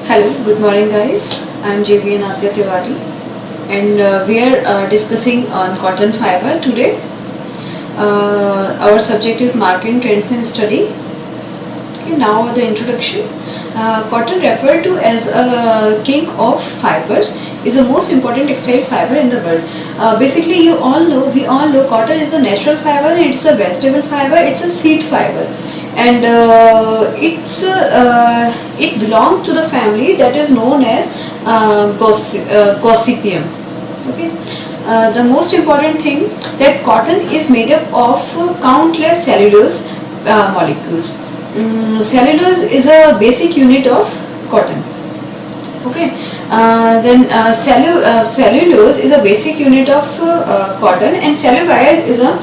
Hello, good morning guys. I am JV Aditya Tiwari and we are discussing on cotton fiber today. Our subject is market trends and study. Okay, now the introduction. Cotton, referred to as a king of fibers, is the most important textile fiber in the world. Basically, we all know cotton is a natural fiber. It's a vegetable fiber. It's a seed fiber, and it belongs to the family that is known as Gossypium. Okay. The most important thing that cotton is made up of countless cellulose molecules. Cellulose is a basic unit of cotton. Okay, cellulose is a basic unit of cotton, and cellulose is a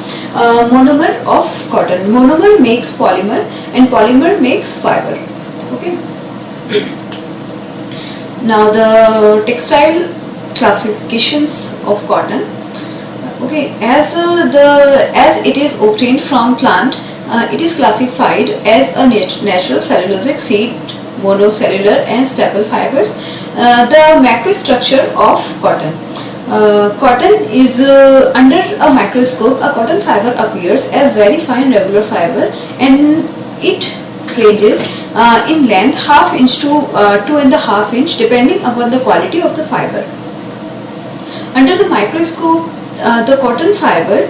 monomer of cotton. Monomer makes polymer, and polymer makes fiber. Okay. Now the textile classifications of cotton. Okay, as it is obtained from plant, it is classified as a natural cellulosic seed, monocellular and staple fibers. The macrostructure of cotton. Cotton is under a microscope. A cotton fiber appears as very fine regular fiber, and it ranges in length ½ inch to 2.5 inch depending upon the quality of the fiber. Under the microscope, the cotton fiber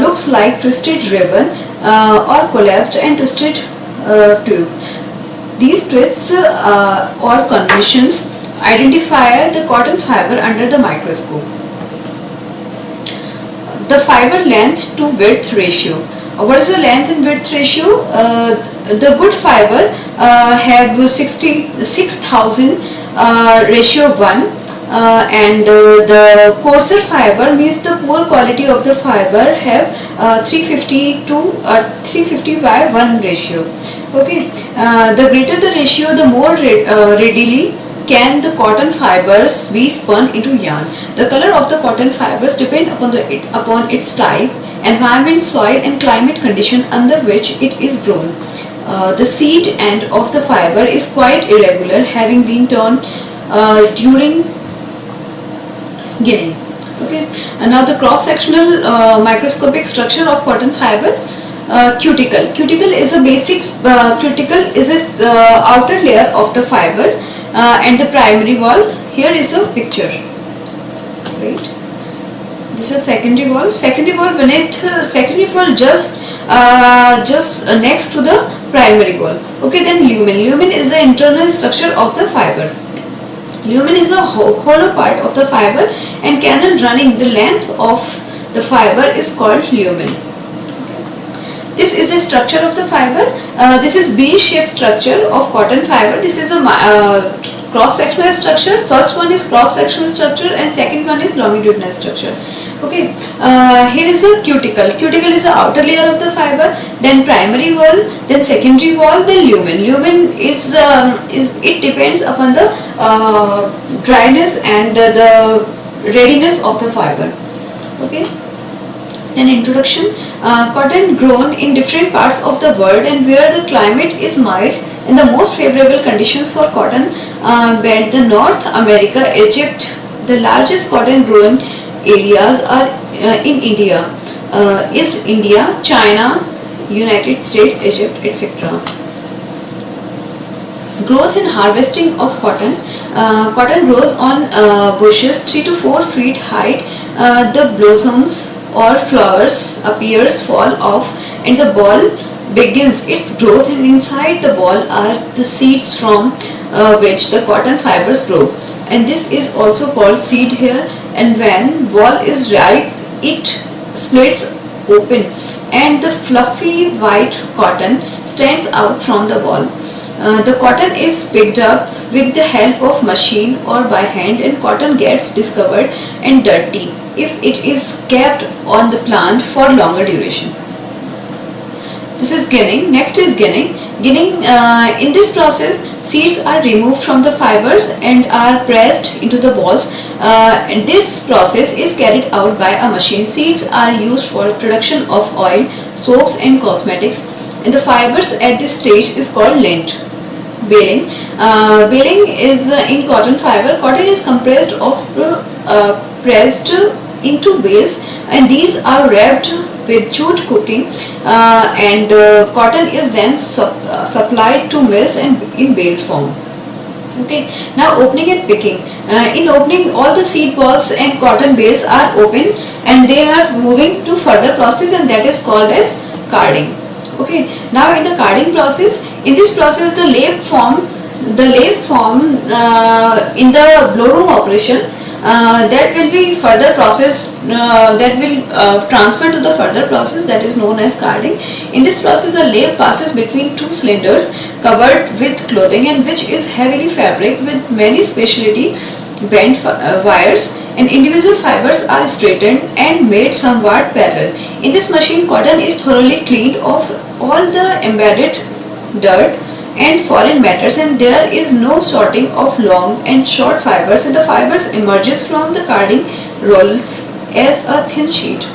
looks like twisted ribbon or collapsed and twisted tube. These twists or convolutions identify the cotton fiber under the microscope. The fiber length to width ratio. What is the length and width ratio? The good fiber have 66,000 ratio 1. And the coarser fiber, means the poor quality of the fiber, have 350 to 350 by 1 ratio. Okay, the greater the ratio, the more readily can the cotton fibers be spun into yarn. The color of the cotton fibers depend upon its type, environment, soil and climate condition under which it is grown. The seed end of the fiber is quite irregular, having been turned during ginning. Okay, and now the cross-sectional microscopic structure of cotton fiber. Cuticle. Cuticle is a basic. Cuticle is a outer layer of the fiber and the primary wall. Here is a picture. Wait. This is secondary wall. Secondary wall beneath. Secondary wall just next to the primary wall. Okay, then lumen. Lumen is the internal structure of the fiber. Lumen is a hollow part of the fiber, and canal running the length of the fiber is called lumen. This is the structure of the fiber. This is bean-shaped structure of cotton fiber. This is a cross-sectional structure. First one is cross-sectional structure, and second one is longitudinal structure. Okay. Here is a cuticle. Cuticle is the outer layer of the fiber. Then primary wall. Then secondary wall. Then lumen. Lumen is it depends upon the dryness and the readiness of the fiber. Okay. Then introduction. Cotton grown in different parts of the world, and where the climate is mild, and the most favorable conditions for cotton belt, the North America, Egypt. The largest cotton grown areas are in India, China, United States, Egypt, etc. Growth and harvesting of cotton. Cotton grows on bushes 3 to 4 feet height. The blossoms or flowers appears, fall off, and the ball begins its growth, and inside the ball are the seeds from which the cotton fibers grow, and this is also called seed hair. And when ball is ripe, it splits open, and the fluffy white cotton stands out from the ball. The cotton is picked up with the help of machine or by hand, and cotton gets discovered and dirty if it is kept on the plant for longer duration. This is ginning. Next is ginning. Ginning, in this process, seeds are removed from the fibers and are pressed into the balls. And this process is carried out by a machine. Seeds are used for production of oil, soaps and cosmetics. And the fibers at this stage is called lint. Baling. Baling is in cotton fiber. Cotton is compressed of pressed into bales, and these are wrapped with jute cooking, and cotton is then supplied to mills and in bales form. Okay, now opening and picking. In opening, all the seed balls and cotton bales are open and they are moving to further process, and that is called as carding. Okay, now in the carding process, in this process the lathe form in the blow room operation, that will be further processed, that will transfer to the further process, that is known as carding. In this process, a lathe passes between two cylinders covered with clothing, and which is heavily fabric with many specialty bent wires, and individual fibers are straightened and made somewhat parallel. In this machine, cotton is thoroughly cleaned of all the embedded dirt and foreign matters, and there is no sorting of long and short fibers, and the fibers emerges from the carding rolls as a thin sheet.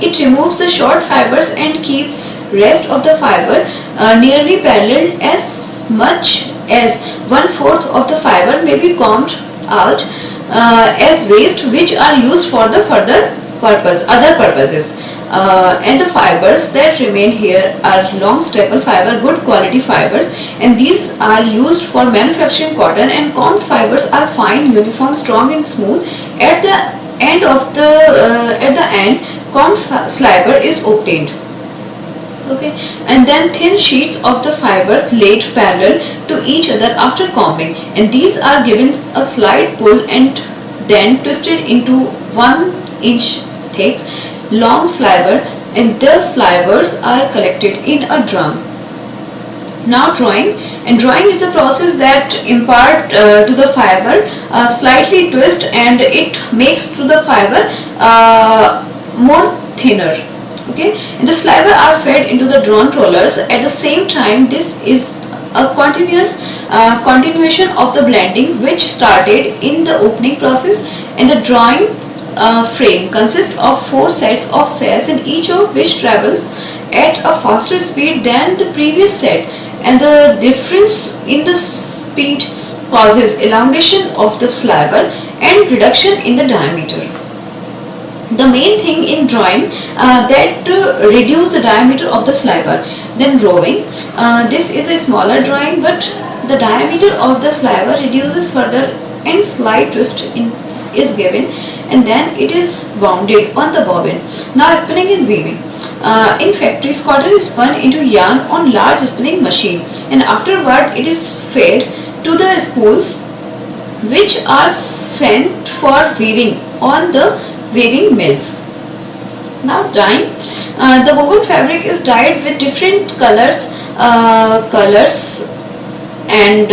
It removes the short fibers and keeps rest of the fiber nearly parallel. As much as 1/4 of the fiber may be combed out as waste, which are used for the other purposes. And the fibers that remain here are long staple fiber, good quality fibers, and these are used for manufacturing cotton, and combed fibers are fine, uniform, strong and smooth. At the end, combed fiber is obtained. Okay, and then thin sheets of the fibers laid parallel to each other after combing, and these are given a slight pull and then twisted into 1 inch thick long sliver, and the slivers are collected in a drum. Now drawing, and drawing is a process that impart to the fiber slightly twist, and it makes to the fiber more thinner. Okay, and the sliver are fed into the drawn rollers. At the same time, this is a continuation of the blending which started in the opening process, and the drawing frame consists of 4 sets of cells, and each of which travels at a faster speed than the previous set, and the difference in the speed causes elongation of the sliver and reduction in the diameter. The main thing in drawing that reduce the diameter of the sliver. Then rowing, this is a smaller drawing, but the diameter of the sliver reduces further and slight twist is given, and then it is wounded on the bobbin. Now spinning and weaving. In factories, cotton is spun into yarn on large spinning machine, and afterward it is fed to the spools which are sent for weaving on the weaving mills. Now dyeing. The woven fabric is dyed with different colors and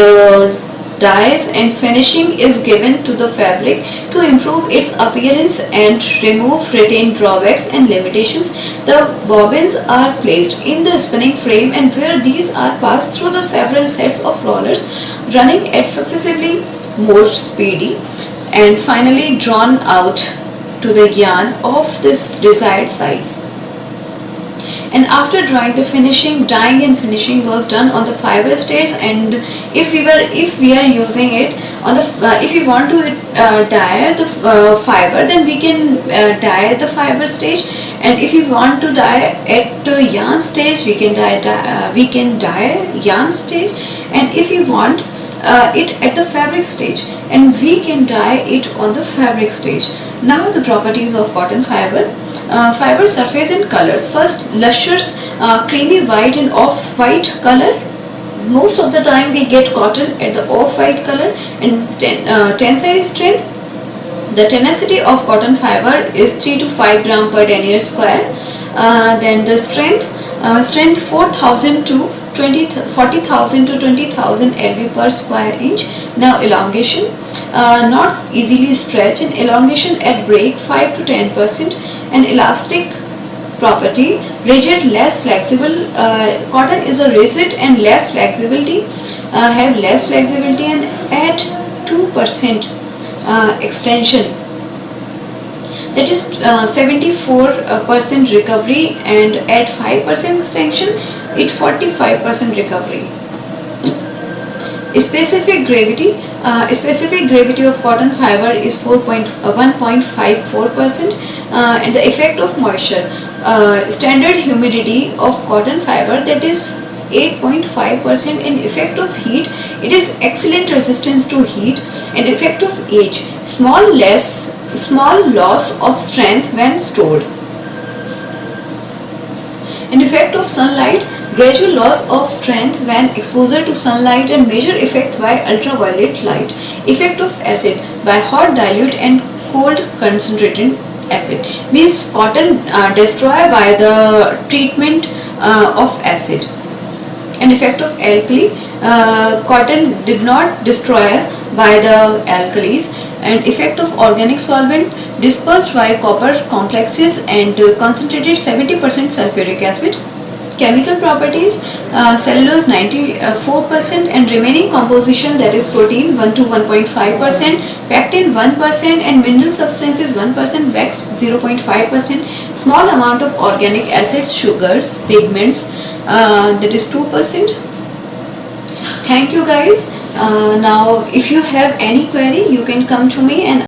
dyes, and finishing is given to the fabric to improve its appearance and remove retained drawbacks and limitations. The bobbins are placed in the spinning frame, and where these are passed through the several sets of rollers running at successively more speedy, and finally drawn out to the yarn of this desired size. And after drawing, the finishing, dyeing and finishing was done on the fiber stage. And if we are using it on the if we want to dye the fiber, then we can dye at the fiber stage, and if we want to dye at the yarn stage, we can dye yarn stage, and if we want it at the fabric stage, and we can dye it on the fabric stage. Now the properties of cotton fiber. Fiber surface and colors. First, luscious creamy white and off-white color. Most of the time we get cotton at the off-white color. And tensile strength. The tenacity of cotton fiber is 3 to 5 gram per denier square. Then the strength 40,000 to 20,000 lb per square inch. Now elongation, knots easily stretch, and elongation at break 5 to 10%. And elastic property, rigid, less flexible. Cotton is a rigid and less flexibility, have less flexibility, and at 2% extension, that is 74% recovery, and at 5% extension it 45% recovery. Specific gravity of cotton fiber is 1.54%, and the effect of moisture, standard humidity of cotton fiber, that is 8.5%. In effect of heat, it is excellent resistance to heat. And effect of age, small loss of strength when stored. In effect of sunlight, gradual loss of strength when exposure to sunlight and major effect by ultraviolet light. Effect of acid, by hot dilute and cold concentrated acid, means cotton destroyed by the treatment of acid. An effect of alkali, cotton did not destroy by the alkalis. And effect of organic solvent, dispersed by copper complexes and concentrated 70% sulfuric acid. Chemical properties, cellulose 94% and remaining composition, that is protein 1 to 1.5%, pectin 1% and mineral substances 1%, wax 0.5%, small amount of organic acids, sugars, pigments, that is 2%. Thank you guys. Now if you have any query, you can come to me and